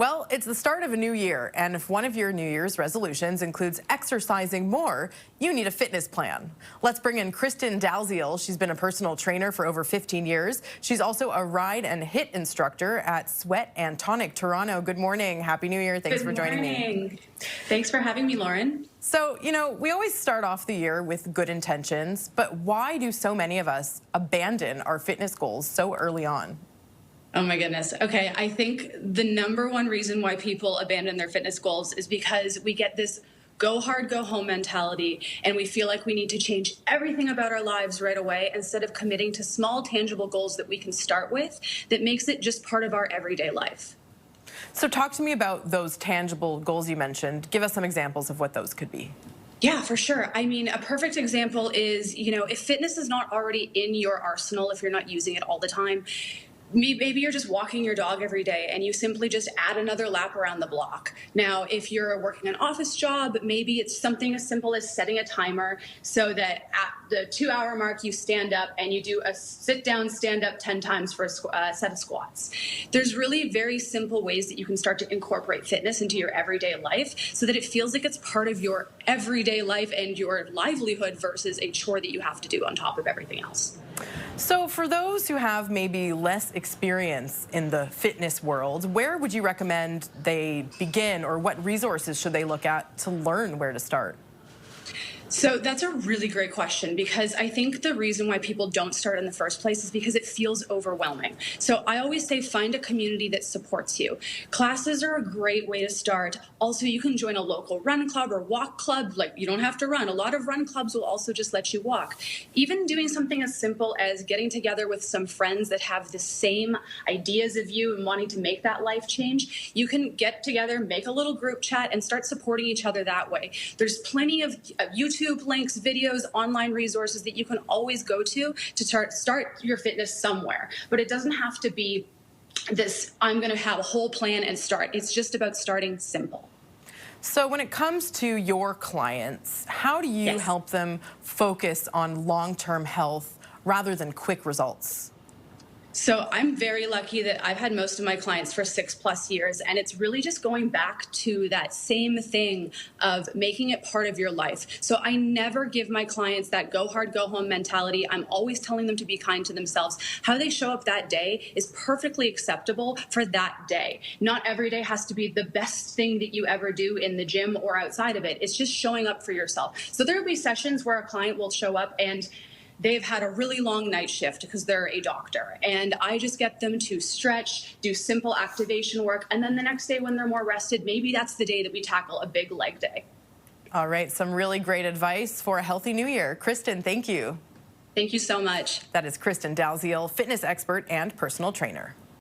Well, it's the start of a new year, and if one of your New Year's resolutions includes exercising more, you need a fitness plan. Let's bring in Kristin Dalziel. She's been a personal trainer for over 15 years. She's also a ride and HIIT instructor at Sweat and Tonic Toronto. Good morning. Happy New Year. Thanks for joining me. Thanks for having me, Lauren. So, we always start off the year with good intentions, but why do so many of us abandon our fitness goals so early on? Oh my goodness. Okay, I think the number one reason why people abandon their fitness goals is because we get this go hard, go home mentality, and we feel like we need to change everything about our lives right away instead of committing to small, tangible goals that we can start with that makes it just part of our everyday life. So talk to me about those tangible goals you mentioned. Give us some examples of what those could be. Yeah, for sure. I mean, a perfect example is, if fitness is not already in your arsenal, if you're not using it all the time, maybe you're just walking your dog every day and you simply just add another lap around the block. Now, if you're working an office job, maybe it's something as simple as setting a timer so that at the 2-hour mark you stand up and you do a sit down, stand up 10 times for a set of squats. There's really very simple ways that you can start to incorporate fitness into your everyday life so that it feels like it's part of your everyday life and your livelihood versus a chore that you have to do on top of everything else. So for those who have maybe less experience in the fitness world, where would you recommend they begin, or what resources should they look at to learn where to start? So that's a really great question, because I think the reason why people don't start in the first place is because it feels overwhelming. So I always say find a community that supports you. Classes are a great way to start. Also, you can join a local run club or walk club. Like, you don't have to run. A lot of run clubs will also just let you walk. Even doing something as simple as getting together with some friends that have the same ideas of you and wanting to make that life change, you can get together, make a little group chat, and start supporting each other that way. There's plenty of YouTube links, videos, online resources that you can always go to start your fitness somewhere. But it doesn't have to be this, I'm going to have a whole plan and start. It's just about starting simple. So when it comes to your clients, how do you help them focus on long-term health rather than quick results? So I'm very lucky that I've had most of my clients for 6+ years, and it's really just going back to that same thing of making it part of your life. So I never give my clients that go hard, go home mentality. I'm always telling them to be kind to themselves. How they show up that day is perfectly acceptable for that day. Not every day has to be the best thing that you ever do in the gym or outside of it. It's just showing up for yourself. So there will be sessions where a client will show up and they've had a really long night shift because they're a doctor. And I just get them to stretch, do simple activation work. And then the next day when they're more rested, maybe that's the day that we tackle a big leg day. All right, some really great advice for a healthy new year. Kristin, thank you. Thank you so much. That is Kristin Dalziel, fitness expert and personal trainer.